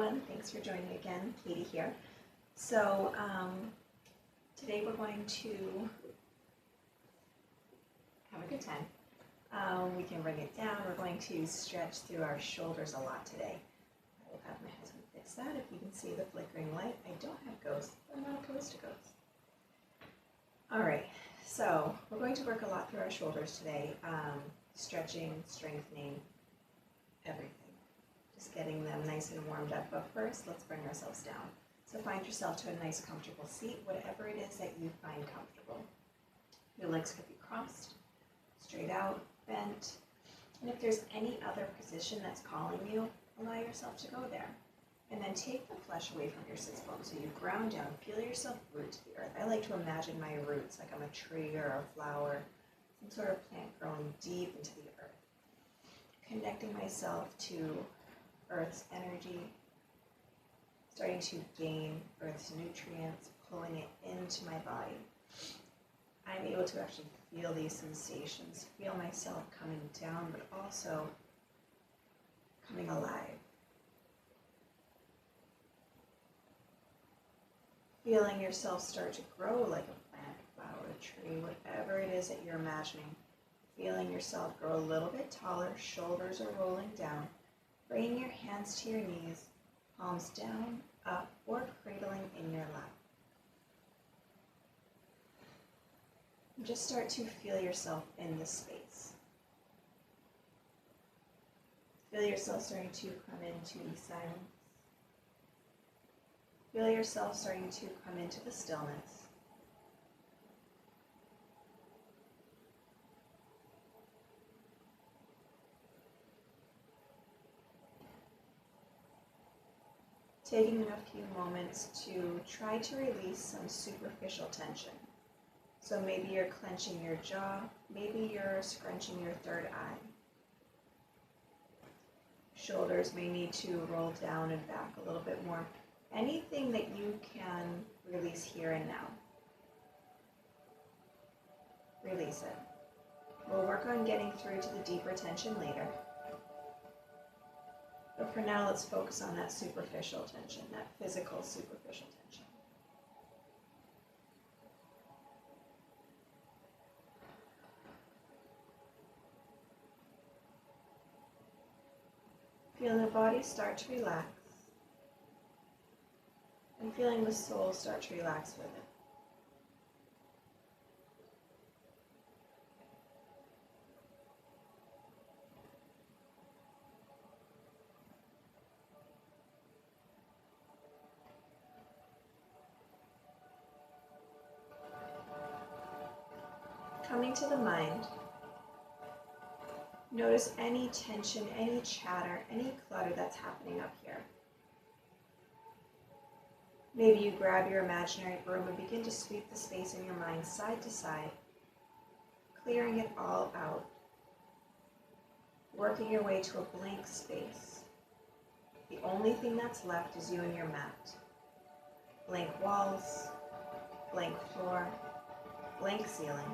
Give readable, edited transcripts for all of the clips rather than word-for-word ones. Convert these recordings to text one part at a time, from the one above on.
everyone. Thanks for joining again. Katie here. So today we're going to have a good time. We can bring it down. We're going to stretch through our shoulders a lot today. I will have my husband fix that. If you can see the flickering light, I don't have ghosts. I'm not opposed to ghosts. All right, so we're going to work a lot through our shoulders today. Stretching, strengthening, everything. Just getting them nice and warmed up. But first, let's bring ourselves down. So find yourself to a nice comfortable seat, whatever it is that you find comfortable. Your legs could be crossed, straight out, bent. And if there's any other position that's calling you, allow yourself to go there. And then take the flesh away from your sits bones. So you ground down, feel yourself root to the earth. I like to imagine my roots like I'm a tree or a flower, some sort of plant growing deep into the earth. Connecting myself to Earth's energy, starting to gain Earth's nutrients, pulling it into my body. I'm able to actually feel these sensations, feel myself coming down, but also coming alive. Feeling yourself start to grow like a plant, flower, tree, whatever it is that you're imagining. Feeling yourself grow a little bit taller, shoulders are rolling down. Bringing your hands to your knees, palms down, up, or cradling in your lap. And just start to feel yourself in this space. Feel yourself starting to come into silence. Feel yourself starting to come into the stillness. Taking a few moments to try to release some superficial tension. So maybe you're clenching your jaw, maybe you're scrunching your third eye. Shoulders may need to roll down and back a little bit more. Anything that you can release here and now. Release it. We'll work on getting through to the deeper tension later. But for now, let's focus on that superficial tension, that physical superficial tension. Feeling the body start to relax, and feeling the soul start to relax with it. Coming to the mind, notice any tension, any chatter, any clutter that's happening up here. Maybe you grab your imaginary broom and begin to sweep the space in your mind side to side, clearing it all out, working your way to a blank space. The only thing that's left is you and your mat. Blank walls, blank floor, blank ceiling.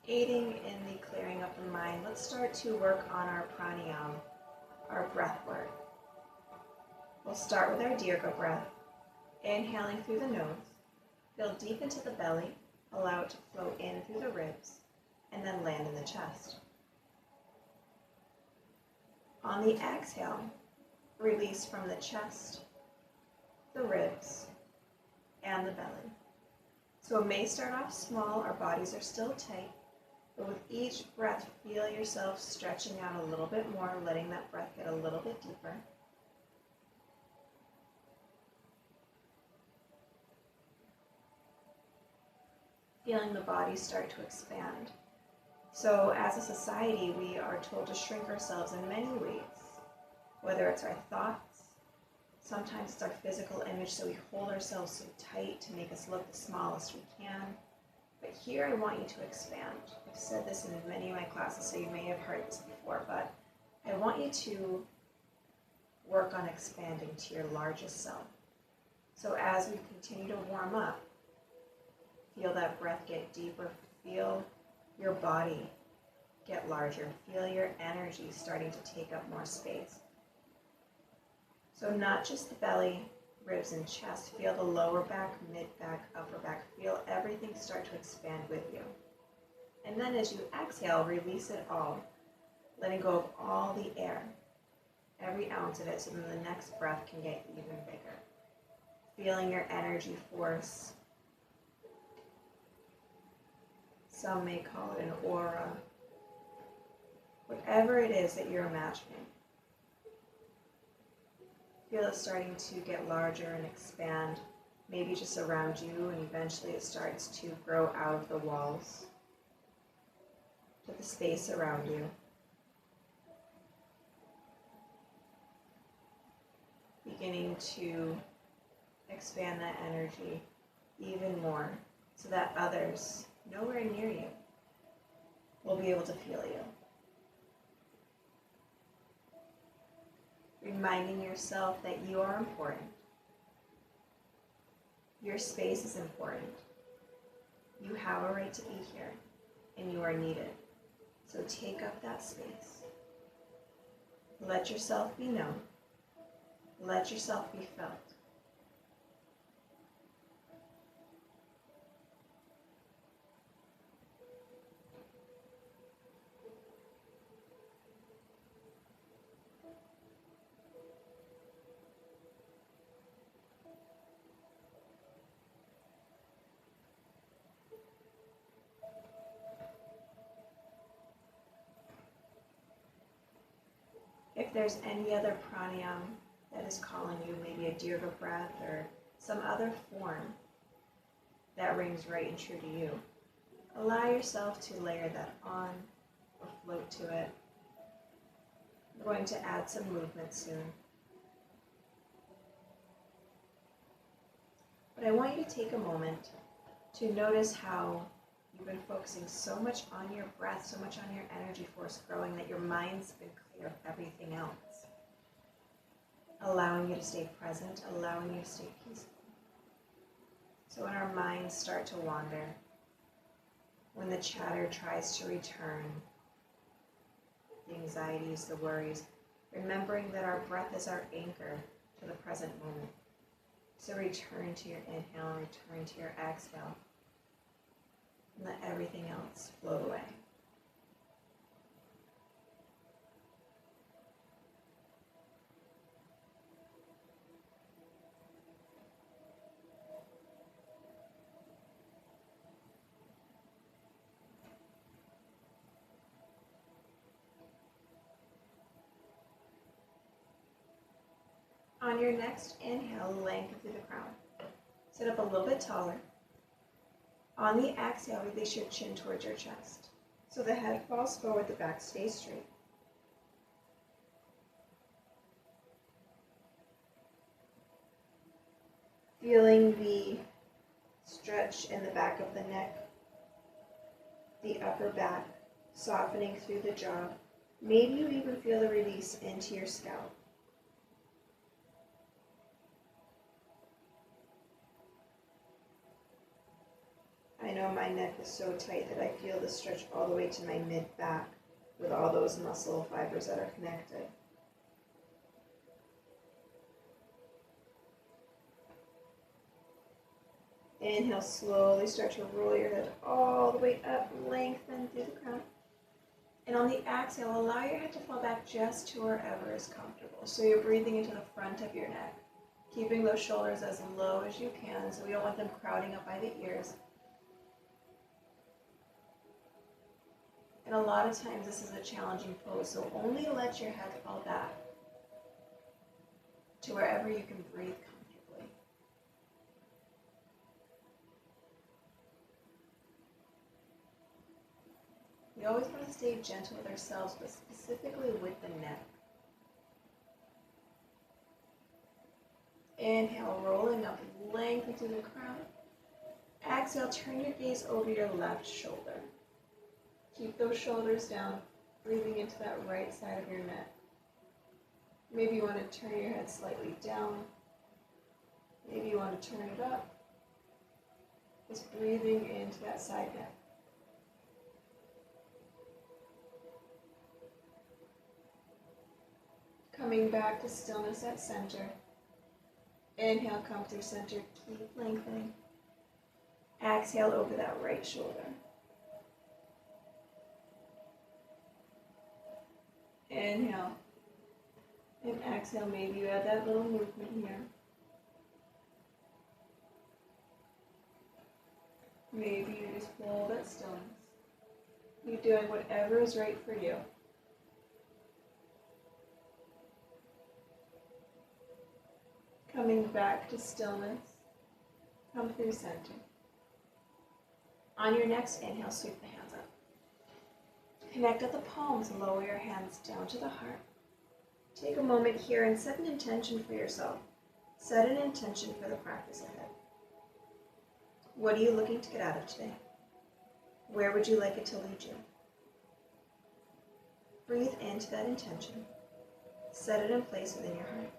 Aiding in the clearing of the mind, let's start to work on our pranayama, our breath work. We'll start with our Dirga breath, inhaling through the nose, fill deep into the belly, allow it to flow in through the ribs, and then land in the chest. On the exhale, release from the chest, the ribs, and the belly. So it may start off small, our bodies are still tight, but with each breath, feel yourself stretching out a little bit more, letting that breath get a little bit deeper. Feeling the body start to expand. So as a society, we are told to shrink ourselves in many ways, whether it's our thoughts, sometimes it's our physical image, so we hold ourselves so tight to make us look the smallest we can. But here I want you to expand. I've said this in many of my classes, so you may have heard this before, but I want you to work on expanding to your largest self. So as we continue to warm up, feel that breath get deeper, feel your body get larger, feel your energy starting to take up more space. So not just the belly, ribs, and chest, feel the lower back, mid back, upper back, feel everything start to expand with you. And then as you exhale, release it all, letting go of all the air, every ounce of it, so then the next breath can get even bigger. Feeling your energy force. Some may call it an aura. Whatever it is that you're imagining. Feel it starting to get larger and expand, maybe just around you, and eventually it starts to grow out of the walls to the space around you. Beginning to expand that energy even more so that others nowhere near you will be able to feel you. Reminding yourself that you are important. Your space is important. You have a right to be here, and you are needed. So take up that space. Let yourself be known. Let yourself be felt. If there's any other pranayama that is calling you, maybe a dirgha breath or some other form that rings right and true to you, allow yourself to layer that on or float to it. I'm going to add some movement soon. But I want you to take a moment to notice how you've been focusing so much on your breath, so much on your energy force growing, that your mind's been clear of everything else. Allowing you to stay present, allowing you to stay peaceful. So when our minds start to wander, when the chatter tries to return, the anxieties, the worries, remembering that our breath is our anchor to the present moment. So return to your inhale, return to your exhale, and let everything else float away. On your next inhale, lengthen through the crown. Sit up a little bit taller. On the exhale, release your chin towards your chest. So the head falls forward, the back stays straight. Feeling the stretch in the back of the neck, the upper back, softening through the jaw. Maybe you even feel the release into your scalp. I know my neck is so tight that I feel the stretch all the way to my mid-back with all those muscle fibers that are connected. Inhale, slowly start to roll your head all the way up, lengthen through the crown. And on the exhale, allow your head to fall back just to wherever is comfortable. So you're breathing into the front of your neck, keeping those shoulders as low as you can, so we don't want them crowding up by the ears. And a lot of times this is a challenging pose, so only let your head fall back to wherever you can breathe comfortably. We always want to stay gentle with ourselves, but specifically with the neck. Inhale, rolling up, lengthen through the crown. Exhale, turn your gaze over your left shoulder. Keep those shoulders down, breathing into that right side of your neck. Maybe you want to turn your head slightly down. Maybe you want to turn it up. Just breathing into that side neck. Coming back to stillness at center. Inhale, come through center, keep lengthening. Exhale over that right shoulder. Inhale. And exhale, maybe you add that little movement here. Maybe you just hold that stillness. You're doing whatever is right for you. Coming back to stillness. Come through center. On your next inhale, sweep the hands up. Connect at the palms and lower your hands down to the heart. Take a moment here and set an intention for yourself. Set an intention for the practice ahead. What are you looking to get out of today? Where would you like it to lead you? Breathe into that intention. Set it in place within your heart.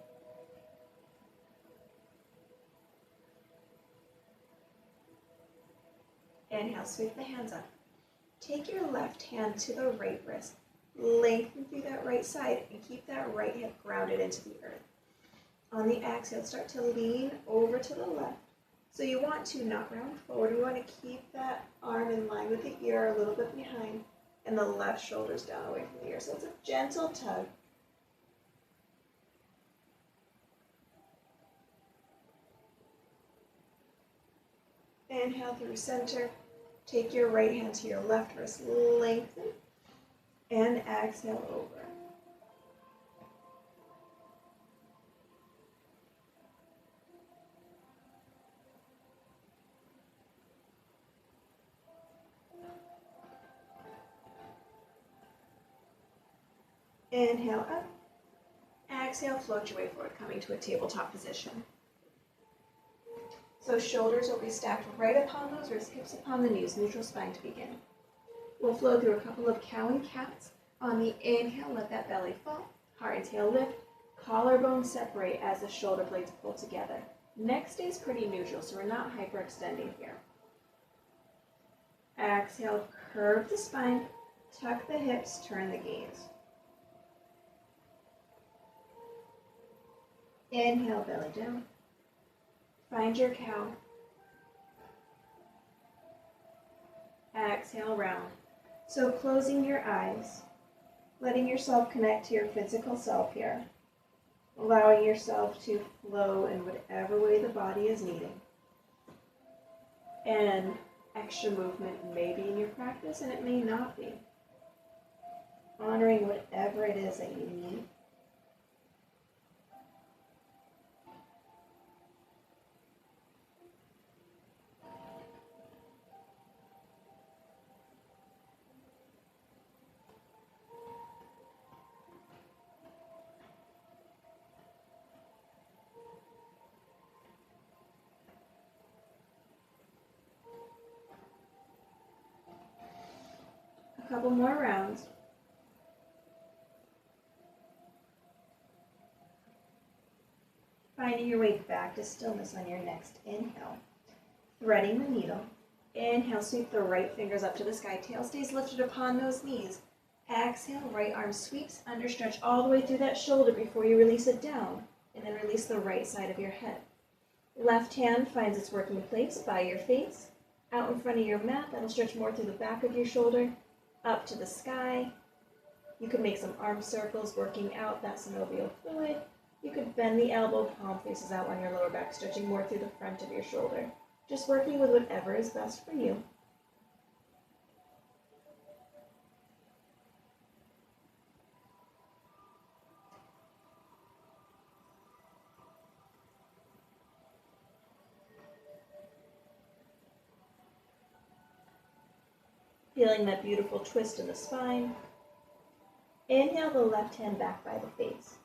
Inhale, sweep the hands up. Take your left hand to the right wrist. Lengthen through that right side and keep that right hip grounded into the earth. On the exhale, start to lean over to the left. So you want to not round forward. You want to keep that arm in line with the ear, a little bit behind, and the left shoulder's down away from the ear. So it's a gentle tug. Inhale through center. Take your right hand to your left wrist. Lengthen. And exhale over. Inhale up. Exhale, float your way forward, coming to a tabletop position. So shoulders will be stacked right upon those wrists, hips upon the knees, neutral spine to begin. We'll flow through a couple of cow and cats. On the inhale, let that belly fall. Heart and tail lift. Collarbones separate as the shoulder blades pull together. Neck stays pretty neutral, so we're not hyperextending here. Exhale, curve the spine, tuck the hips, turn the gaze. Inhale, belly down. Find your cow. Exhale, round. So closing your eyes, letting yourself connect to your physical self here, allowing yourself to flow in whatever way the body is needing. And extra movement may be in your practice and it may not be. Honoring whatever it is that you need. A couple more rounds. Finding your way back to stillness on your next inhale. Threading the needle. Inhale, sweep the right fingers up to the sky. Tail stays lifted upon those knees. Exhale, right arm sweeps under, stretch all the way through that shoulder before you release it down. And then release the right side of your head. Left hand finds its working place by your face. Out in front of your mat, that'll stretch more through the back of your shoulder. Up to the sky. You could make some arm circles working out that synovial fluid. You could bend the elbow, palm faces out on your lower back, stretching more through the front of your shoulder. Just working with whatever is best for you. Feeling that beautiful twist in the spine. Inhale the left hand back by the face.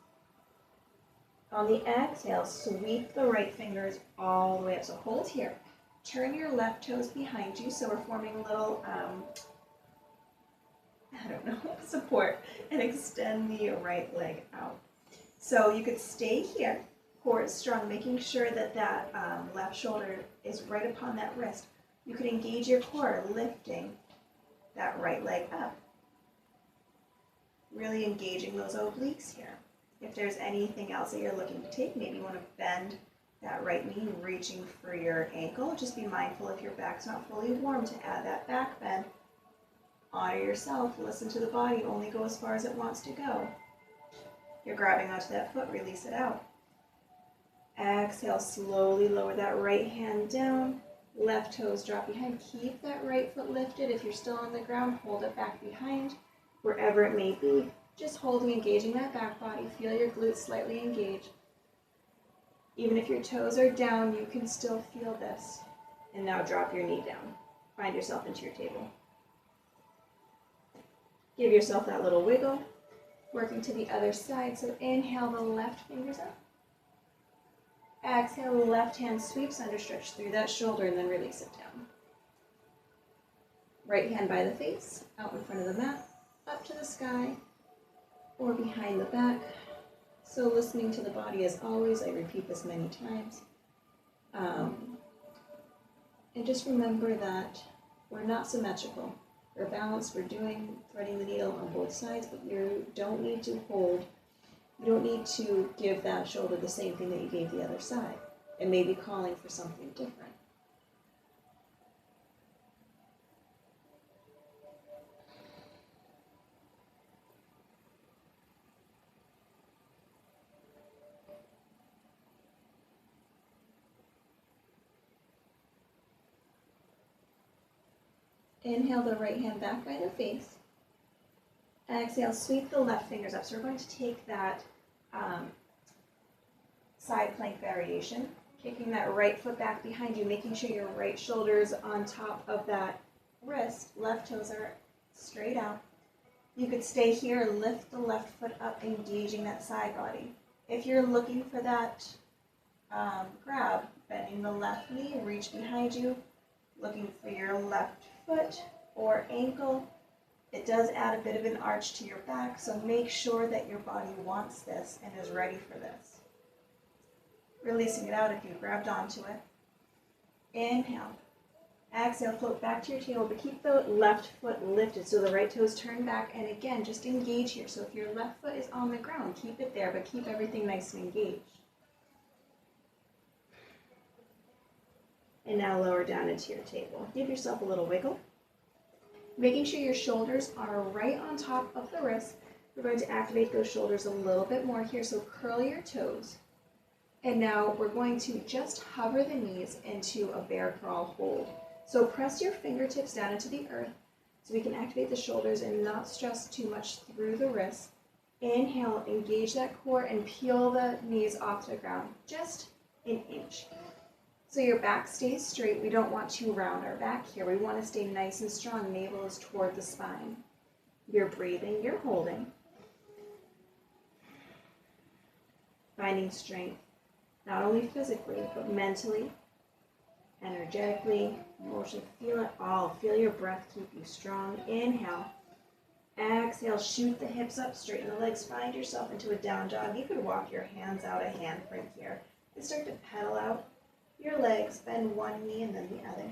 On the exhale, sweep the right fingers all the way up. So hold here. Turn your left toes behind you. So we're forming a little, support. And extend the right leg out. So you could stay here, core is strong, making sure that that left shoulder is right upon that wrist. You could engage your core, lifting that right leg up. Really engaging those obliques here. If there's anything else that you're looking to take, maybe you want to bend that right knee, reaching for your ankle. Just be mindful if your back's not fully warm to add that back bend. Honor yourself, listen to the body, only go as far as it wants to go. You're grabbing onto that foot, release it out. Exhale, slowly lower that right hand down. Left toes drop behind. Keep that right foot lifted. If you're still on the ground, hold it back behind, wherever it may be. Just holding, engaging that back body. Feel your glutes slightly engage. Even if your toes are down, you can still feel this. And now drop your knee down. Find yourself into your table. Give yourself that little wiggle. Working to the other side. So inhale the left fingers up. Exhale, the left hand sweeps under, stretch through that shoulder, and then release it down. Right hand by the face, out in front of the mat, up to the sky, or behind the back. So listening to the body as always, I repeat this many times. And just remember that we're not symmetrical. We're balanced, we're threading the needle on both sides, but you don't need to hold. You don't need to give that shoulder the same thing that you gave the other side. It may be calling for something different. Inhale the right hand back by the face. Exhale, sweep the left fingers up. So we're going to take that side plank variation, kicking that right foot back behind you, making sure your right shoulder is on top of that wrist. Left toes are straight out. You could stay here and lift the left foot up, engaging that side body. If you're looking for that grab, bending the left knee, reach behind you, looking for your left foot or ankle. It does add a bit of an arch to your back, so make sure that your body wants this and is ready for this. Releasing it out if you grabbed onto it. Inhale. Exhale, float back to your table, but keep the left foot lifted so the right toes turn back, and again, just engage here. So if your left foot is on the ground, keep it there, but keep everything nice and engaged. And now lower down into your table. Give yourself a little wiggle. Making sure your shoulders are right on top of the wrist. We're going to activate those shoulders a little bit more here, so curl your toes. And now we're going to just hover the knees into a bear crawl hold. So press your fingertips down into the earth so we can activate the shoulders and not stress too much through the wrists. Inhale, engage that core and peel the knees off the ground, just an inch. So your back stays straight. We don't want to round our back here. We want to stay nice and strong. Navel is toward the spine. You're breathing, you're holding. Finding strength, not only physically, but mentally, energetically, emotionally. Feel it all. Feel your breath keep you strong. Inhale. Exhale, shoot the hips up, straighten the legs. Find yourself into a down dog. You could walk your hands out, a handprint here. And start to pedal out your legs, bend one knee and then the other.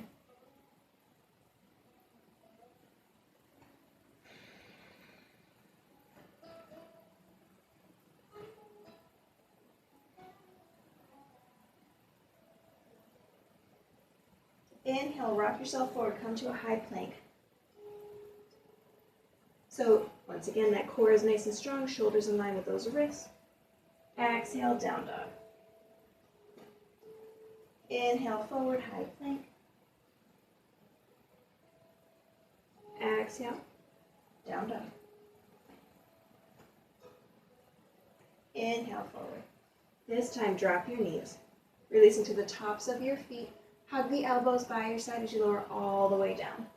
Inhale, rock yourself forward, come to a high plank. So once again, that core is nice and strong, shoulders in line with those wrists. Exhale, down dog. Inhale, forward, high plank. Exhale, down dog. Inhale, forward. This time, drop your knees. Releasing to the tops of your feet. Hug the elbows by your side as you lower all the way down.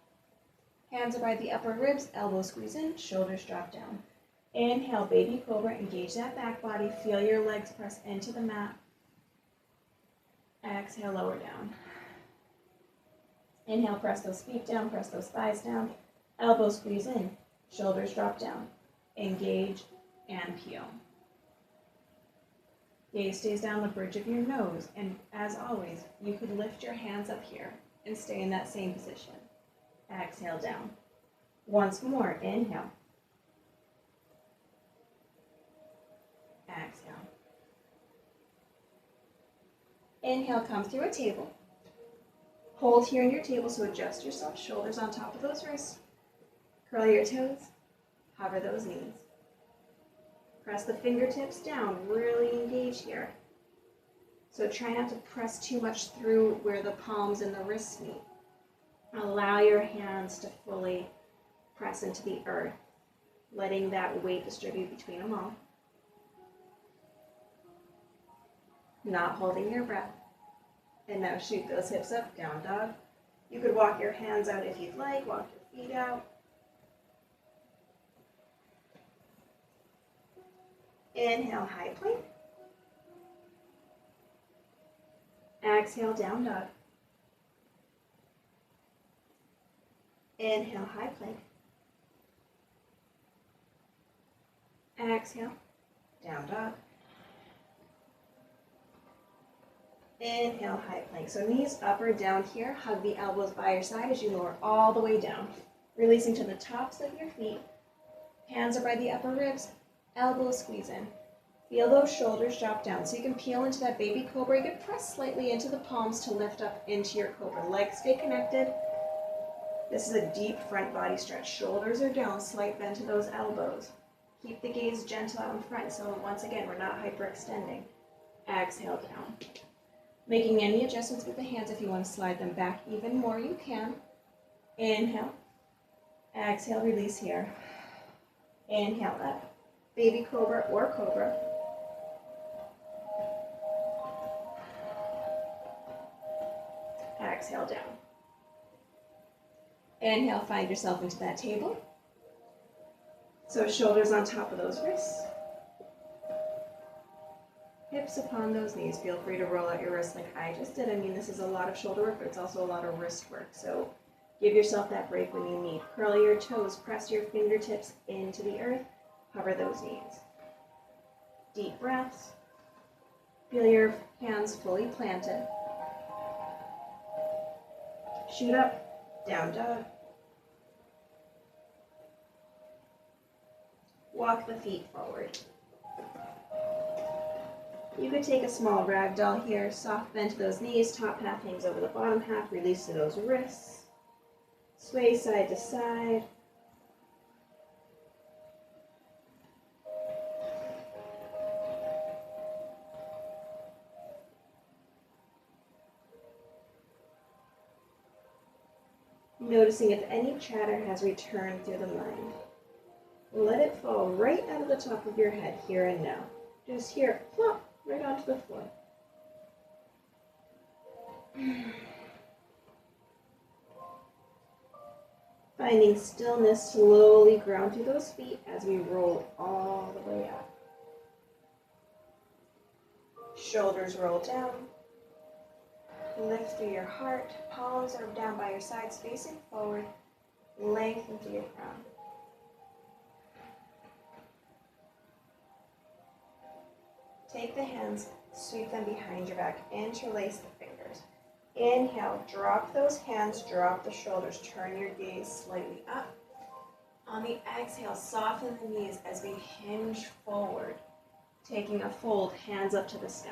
Hands are by the upper ribs, elbows squeeze in, shoulders drop down. Inhale, baby cobra, engage that back body. Feel your legs press into the mat. Exhale, lower down. Inhale, press those feet down, press those thighs down. Elbows squeeze in, shoulders drop down. Engage and peel. Gaze stays down the bridge of your nose, and as always, you could lift your hands up here and stay in that same position. Exhale down. Once more, inhale. Exhale. Inhale, come through a table. Hold here in your table, so adjust yourself, shoulders on top of those wrists. Curl your toes, hover those knees. Press the fingertips down, really engage here. So try not to press too much through where the palms and the wrists meet. Allow your hands to fully press into the earth, letting that weight distribute between them all. Not holding your breath. And now shoot those hips up, down dog. You could walk your hands out if you'd like, walk your feet out. Inhale, high plank. Exhale, down dog. Inhale, high plank. Exhale, down dog. Inhale, high plank. So knees up or down here. Hug the elbows by your side as you lower all the way down. Releasing to the tops of your feet. Hands are by the upper ribs. Elbows squeeze in. Feel those shoulders drop down. So you can peel into that baby cobra. You can press slightly into the palms to lift up into your cobra. Legs stay connected. This is a deep front body stretch. Shoulders are down. Slight bend to those elbows. Keep the gaze gentle out in front. So once again, we're not hyperextending. Exhale down. Making any adjustments with the hands. If you want to slide them back even more, you can. Inhale. Exhale, release here. Inhale up. Baby cobra or cobra. Exhale down. Inhale, find yourself into that table. So shoulders on top of those wrists. Hips upon those knees. Feel free to roll out your wrists like I just did. I mean, this is a lot of shoulder work, but it's also a lot of wrist work. So give yourself that break when you need. Curl your toes. Press your fingertips into the earth. Hover those knees. Deep breaths. Feel your hands fully planted. Shoot up. Down dog. Walk the feet forward. You could take a small ragdoll here, soft bend to those knees, top half hangs over the bottom half, release to those wrists. Sway side to side. Noticing if any chatter has returned through the mind. Let it fall right out of the top of your head here and now. Just here, plop, right onto the floor. Finding stillness, slowly ground through those feet as we roll all the way up. Shoulders roll down. Lift through your heart. Palms are down by your sides, facing forward. Lengthen through your crown. Take the hands, sweep them behind your back, interlace the fingers. Inhale, drop those hands, drop the shoulders, turn your gaze slightly up. On the exhale, soften the knees as we hinge forward, taking a fold, hands up to the sky.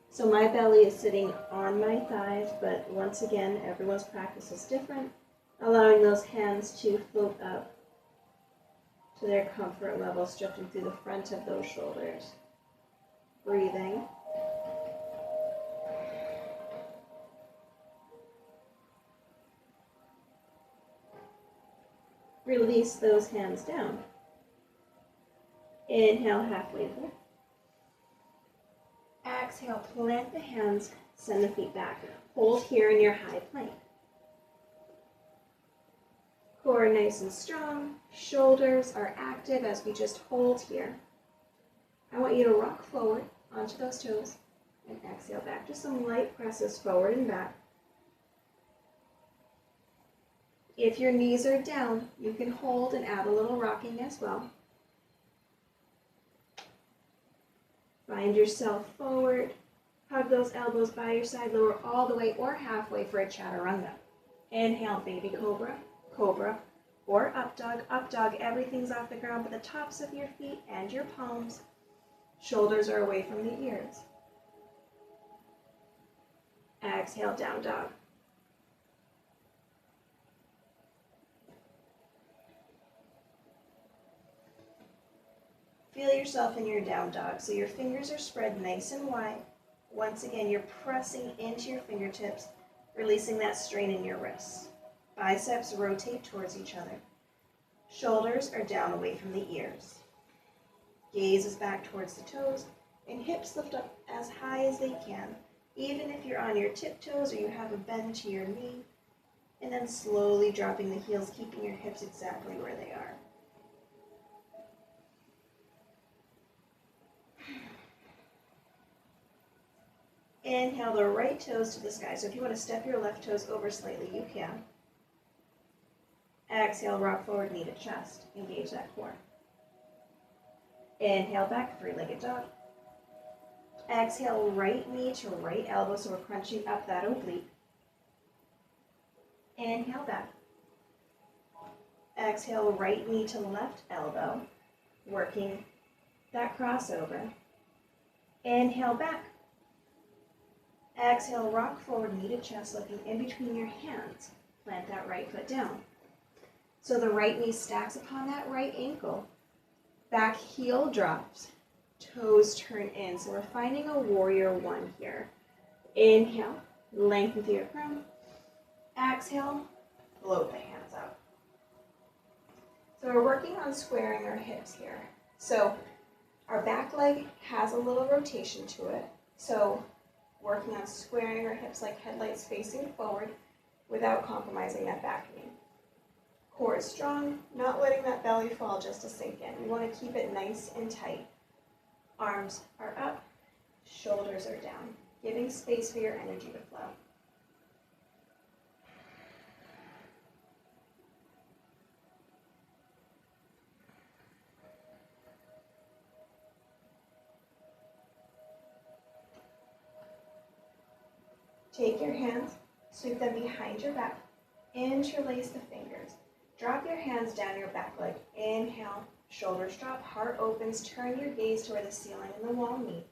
So my belly is sitting on my thighs, but once again, everyone's practice is different, allowing those hands to float up to their comfort level, stretching through the front of those shoulders. Breathing. Release those hands down. Inhale, halfway lift. Exhale, plant the hands, send the feet back. Hold here in your high plank. Core nice and strong. Shoulders are active as we just hold here. I want you to rock forward onto those toes and exhale back. Just some light presses forward and back. If your knees are down, you can hold and add a little rocking as well. Find yourself forward. Hug those elbows by your side, lower all the way or halfway for a chaturanga. Inhale, baby cobra, cobra, or up dog. Up dog, everything's off the ground but the tops of your feet and your palms. Shoulders are away from the ears. Exhale, down dog. Feel yourself in your down dog, so your fingers are spread nice and wide. Once again, you're pressing into your fingertips, releasing that strain in your wrists. Biceps rotate towards each other. Shoulders are down away from the ears. Gaze is back towards the toes, and hips lift up as high as they can, even if you're on your tiptoes or you have a bend to your knee, and then slowly dropping the heels, keeping your hips exactly where they are. Inhale the right toes to the sky. So if you want to step your left toes over slightly, you can. Exhale, rock forward, knee to chest. Engage that core. Inhale back, three-legged dog. Exhale, right knee to right elbow, so we're crunching up that oblique. Inhale back. Exhale, right knee to left elbow, working that crossover. Inhale back. Exhale, rock forward, knee to chest, looking in between your hands. Plant that right foot down. So the right knee stacks upon that right ankle. Back heel drops. Toes turn in. So we're finding a warrior one here. Inhale, lengthen through your crown. Exhale, float the hands out. So we're working on squaring our hips here. So our back leg has a little rotation to it. So working on squaring our hips like headlights facing forward without compromising that back knee. Core is strong, not letting that belly fall just to sink in. We want to keep it nice and tight. Arms are up, shoulders are down, giving space for your energy to flow. Take your hands, sweep them behind your back, interlace the fingers. Drop your hands down your back leg. Inhale, shoulders drop, heart opens, turn your gaze to where the ceiling and the wall meet.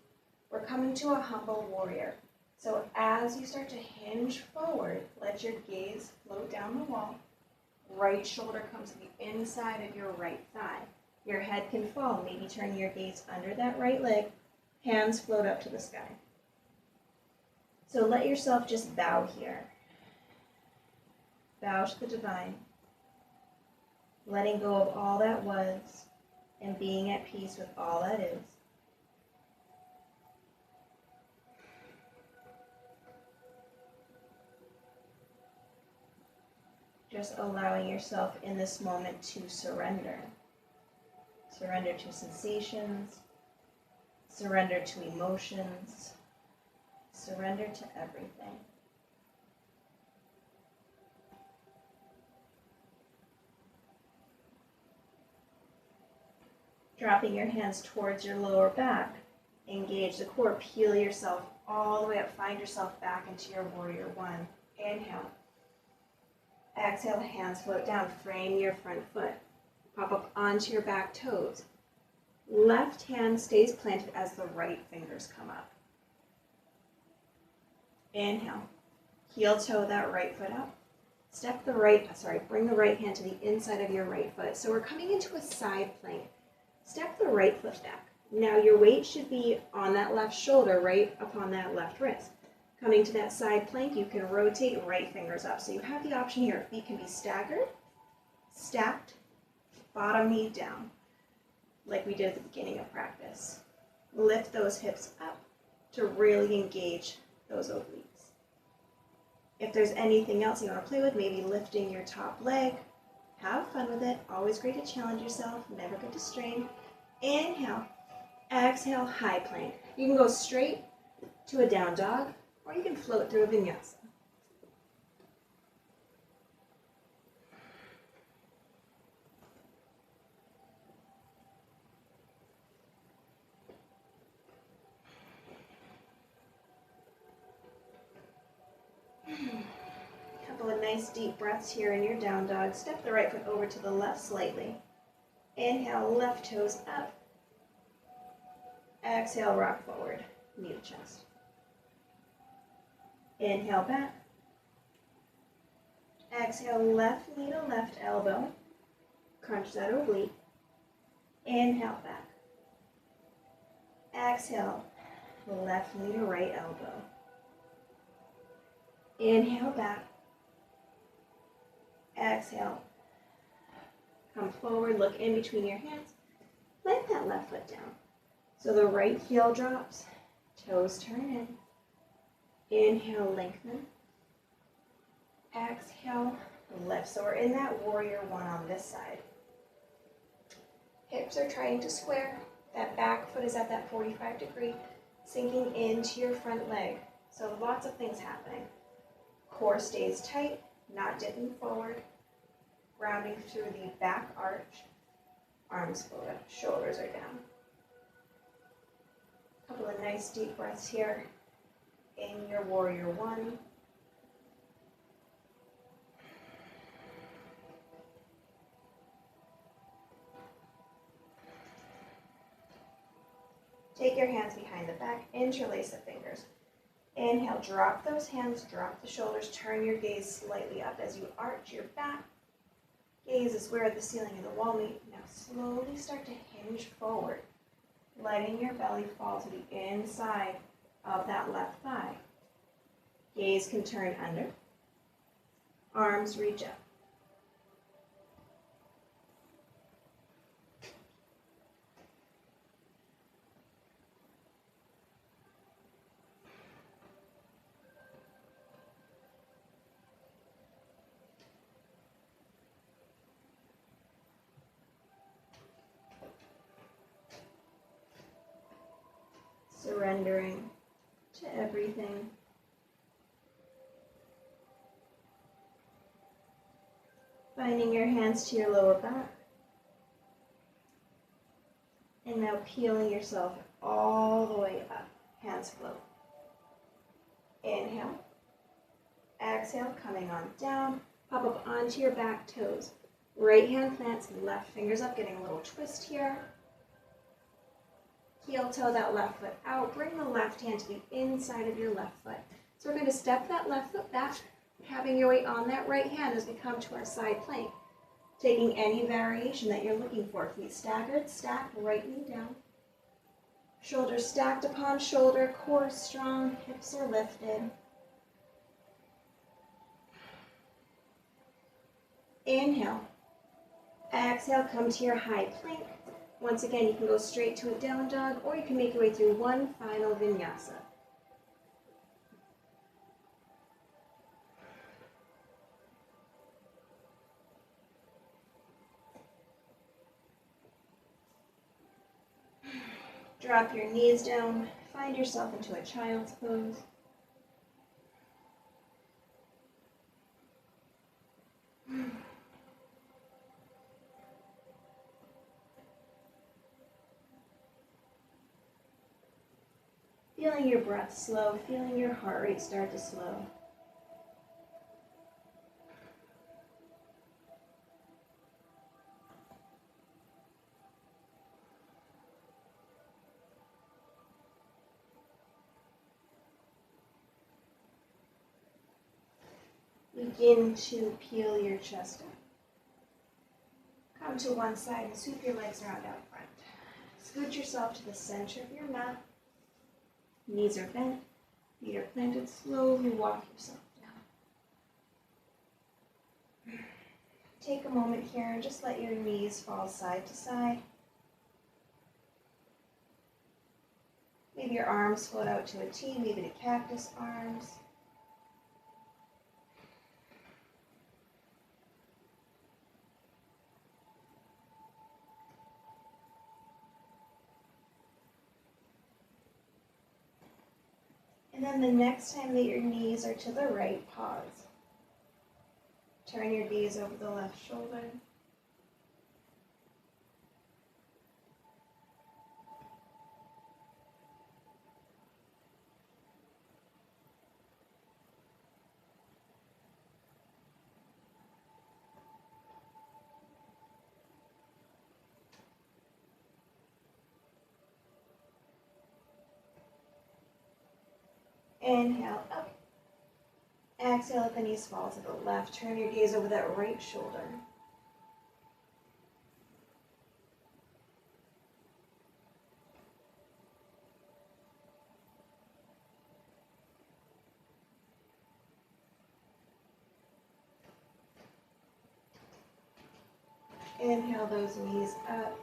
We're coming to a humble warrior. So as you start to hinge forward, let your gaze float down the wall. Right shoulder comes to the inside of your right thigh. Your head can fall, maybe turning your gaze under that right leg. Hands float up to the sky. So let yourself just bow here. Bow to the divine. Letting go of all that was and being at peace with all that is. Just allowing yourself in this moment to surrender. Surrender to sensations. Surrender to emotions. Surrender to everything. Dropping your hands towards your lower back. Engage the core. Peel yourself all the way up. Find yourself back into your warrior one. Inhale. Exhale, hands float down. Frame your front foot. Pop up onto your back toes. Left hand stays planted as the right fingers come up. Inhale. Heel toe that right foot up. Bring the right hand to the inside of your right foot. So we're coming into a side plank. Step the right foot back. Now your weight should be on that left shoulder, right upon that left wrist. Coming to that side plank, you can rotate right fingers up. So you have the option here. Feet can be staggered, stacked, bottom knee down, like we did at the beginning of practice. Lift those hips up to really engage those obliques. If there's anything else you want to play with, maybe lifting your top leg, have fun with it. Always great to challenge yourself, never good to strain. Inhale, exhale, high plank. You can go straight to a down dog, or you can float through a vinyasa. Couple of nice deep breaths here in your down dog. Step the right foot over to the left slightly. Inhale, left toes up. Exhale, rock forward, knee to chest. Inhale, back. Exhale, left knee to left elbow. Crunch that oblique. Inhale, back. Exhale, left knee to right elbow. Inhale, back. Exhale. Come forward, look in between your hands. Plant that left foot down. So the right heel drops, toes turn in. Inhale, lengthen. Exhale, lift. So we're in that warrior one on this side. Hips are trying to square. That back foot is at that 45-degree, sinking into your front leg. So lots of things happening. Core stays tight, not dipping forward. Rounding through the back arch. Arms float up, shoulders are down. Couple of nice deep breaths here in your warrior one. Take your hands behind the back, interlace the fingers. Inhale, drop those hands, drop the shoulders, turn your gaze slightly up as you arch your back. Gaze is where the ceiling and the wall meet. Now slowly start to hinge forward, letting your belly fall to the inside of that left thigh. Gaze can turn under. Arms reach up. Surrendering to everything. Finding your hands to your lower back. And now peeling yourself all the way up. Hands float. Inhale. Exhale, coming on down. Pop up onto your back toes. Right hand plants, left fingers up, getting a little twist here. Heel toe that left foot out. Bring the left hand to the inside of your left foot. So we're going to step that left foot back, having your weight on that right hand as we come to our side plank. Taking any variation that you're looking for. Feet staggered, stacked, right knee down. Shoulders stacked upon shoulder, core strong, hips are lifted. Inhale. Exhale, come to your high plank. Once again, you can go straight to a down dog, or you can make your way through one final vinyasa. Drop your knees down, find yourself into a child's pose. Feeling your breath slow, feeling your heart rate start to slow. Begin to peel your chest up. Come to one side and sweep your legs around out front. Scoot yourself to the center of your mat. Knees are bent, feet are planted. Slowly walk yourself down. Take a moment here and just let your knees fall side to side. Maybe your arms float out to a T, maybe the cactus arms. And then the next time that your knees are to the right, pause. Turn your gaze over the left shoulder. Inhale, up. Exhale, let the knees fall to the left. Turn your gaze over that right shoulder. Inhale those knees up.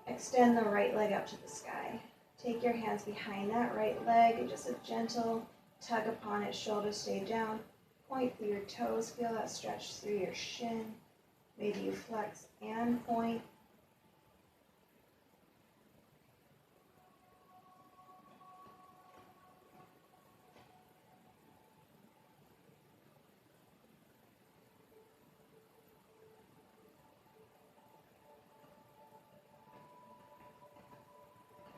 Extend the right leg up to the sky. Take your hands behind that right leg and just a gentle tug upon it. Shoulders stay down. Point through your toes. Feel that stretch through your shin. Maybe you flex and point.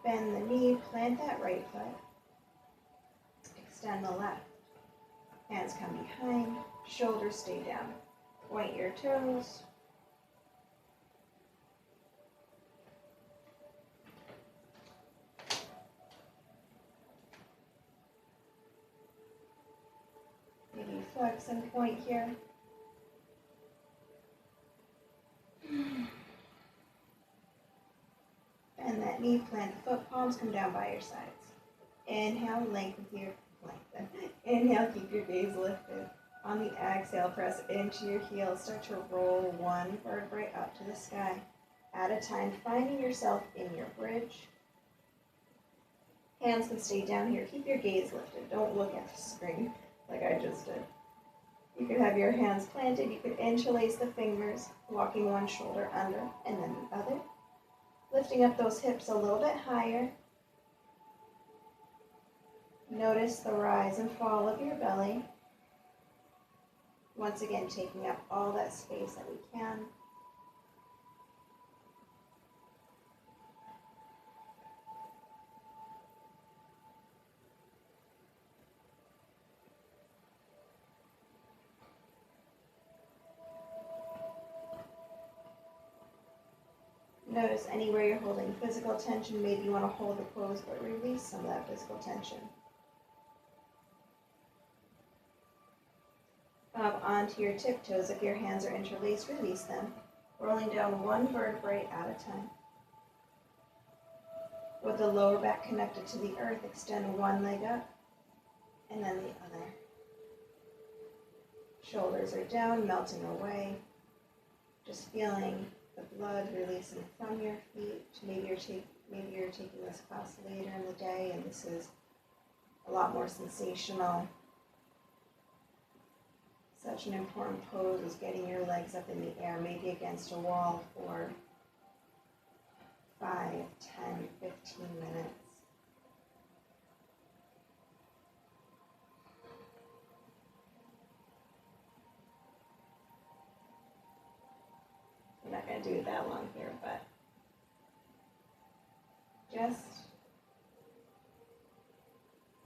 Bend the knee, plant that right foot. Extend the left. Hands come behind, shoulders stay down. Point your toes. Maybe flex and point here. Bend that knee, plant the foot, palms come down by your sides. Inhale, lengthen your lengthen. Inhale, keep your gaze lifted. On the exhale, press into your heels. Start to roll one vertebrae up to the sky at a time, finding yourself in your bridge. Hands can stay down here. Keep your gaze lifted. Don't look at the screen like I just did. You could have your hands planted. You could interlace the fingers, walking one shoulder under and then the other. Lifting up those hips a little bit higher. Notice the rise and fall of your belly. Once again, taking up all that space that we can. Notice anywhere you're holding physical tension. Maybe you want to hold the pose, but release some of that physical tension. Up onto your tiptoes. If your hands are interlaced, release them. Rolling down one vertebrae at a time. With the lower back connected to the earth, extend one leg up and then the other. Shoulders are down, melting away. Just feeling the blood releasing from your feet. Maybe you're taking this class later in the day and this is a lot more sensational. Such an important pose is getting your legs up in the air, maybe against a wall for 5, 10, 15 minutes. I'm not going to do it that long here, but just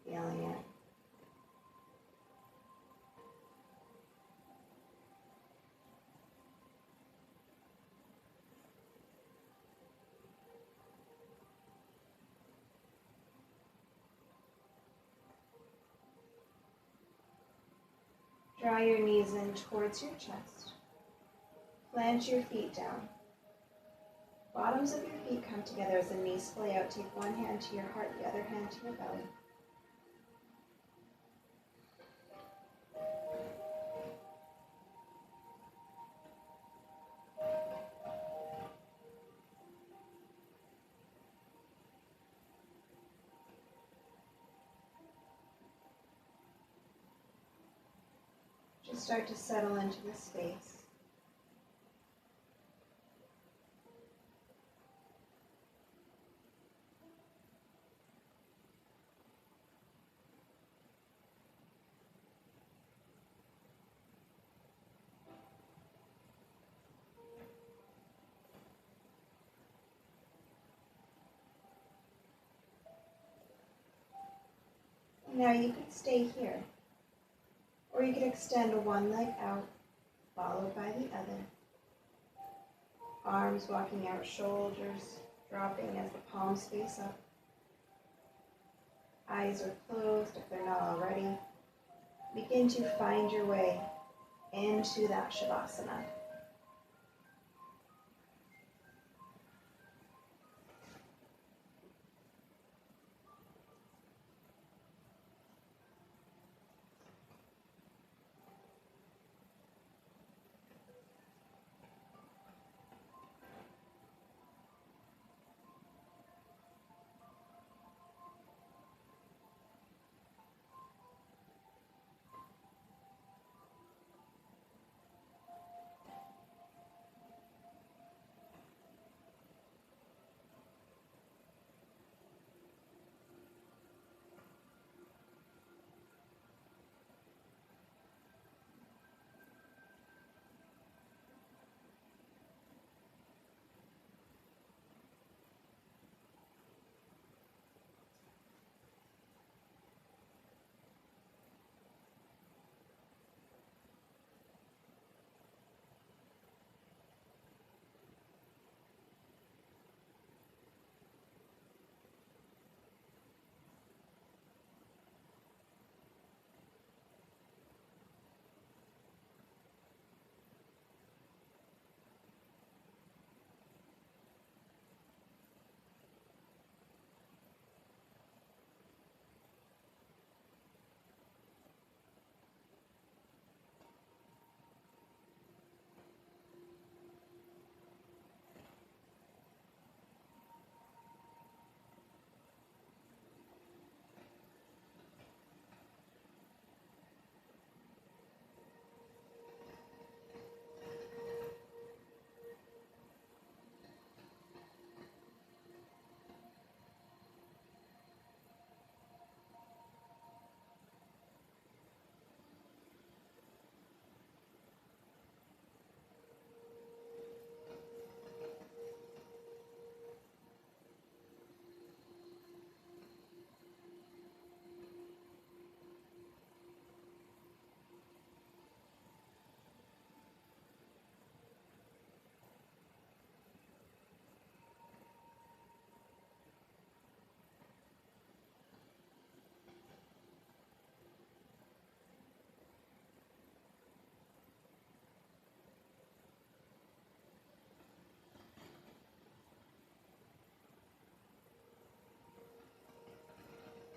feeling it. Draw your knees in towards your chest. Plant your feet down. Bottoms of your feet come together as the knees splay out. Take one hand to your heart, the other hand to your belly. Just start to settle into the space. Now you could stay here, or you could extend one leg out, followed by the other. Arms walking out, shoulders dropping as the palms face up. Eyes are closed if they're not already. Begin to find your way into that Shavasana.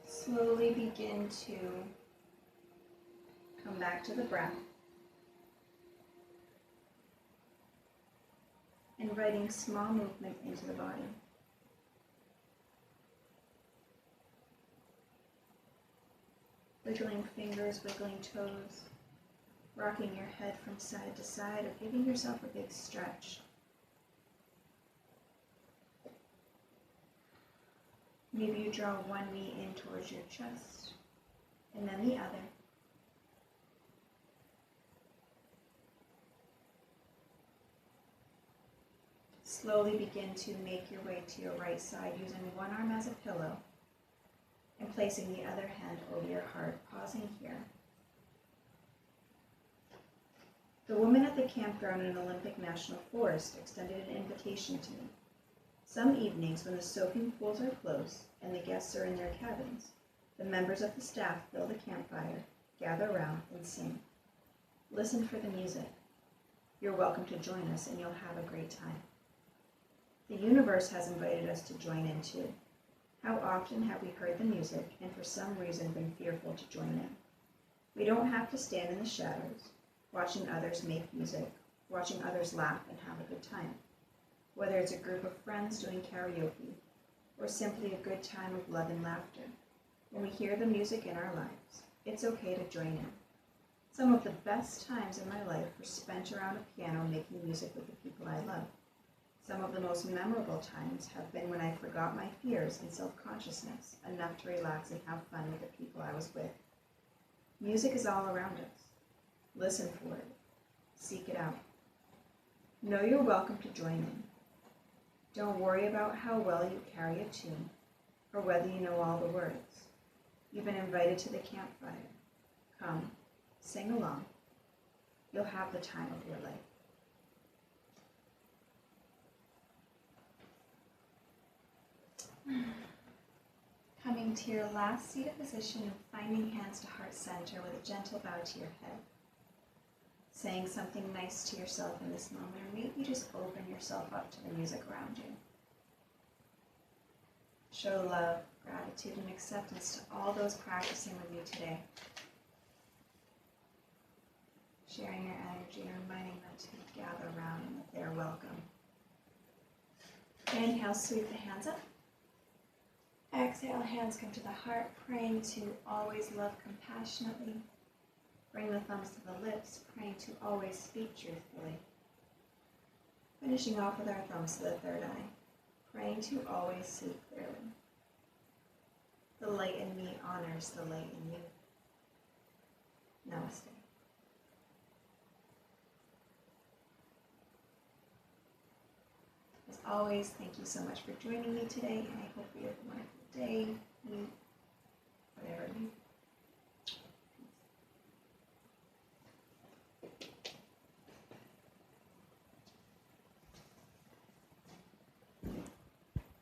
Slowly begin to come back to the breath, inviting small movement into the body. Wiggling fingers, wiggling toes, rocking your head from side to side, or giving yourself a big stretch. Maybe you draw one knee in towards your chest, and then the other. Slowly begin to make your way to your right side using one arm as a pillow and placing the other hand over your heart, pausing here. The woman at the campground in Olympic National Forest extended an invitation to me. Some evenings, when the soaking pools are close and the guests are in their cabins, the members of the staff build a campfire, gather around, and sing. Listen for the music. You're welcome to join us, and you'll have a great time. The universe has invited us to join in too. How often have we heard the music and for some reason been fearful to join in? We don't have to stand in the shadows, watching others make music, watching others laugh and have a good time. Whether it's a group of friends doing karaoke, or simply a good time of love and laughter, when we hear the music in our lives, it's okay to join in. Some of the best times in my life were spent around a piano making music with the people I love. Some of the most memorable times have been when I forgot my fears and self-consciousness enough to relax and have fun with the people I was with. Music is all around us. Listen for it. Seek it out. Know you're welcome to join in. Don't worry about how well you carry a tune or whether you know all the words. You've been invited to the campfire. Come, sing along. You'll have the time of your life. Coming to your last seated position and finding hands to heart center with a gentle bow to your head. Saying something nice to yourself in this moment, or maybe just open yourself up to the music around you. Show love, gratitude, and acceptance to all those practicing with you today. Sharing your energy and reminding them to gather around and that they are welcome. Inhale, sweep the hands up. Exhale, hands come to the heart, praying to always love compassionately. Bring the thumbs to the lips, praying to always speak truthfully. Finishing off with our thumbs to the third eye, praying to always see clearly. The light in me honors the light in you. Namaste. As always, thank you so much for joining me today, and I hope you have a wonderful day, week, whatever you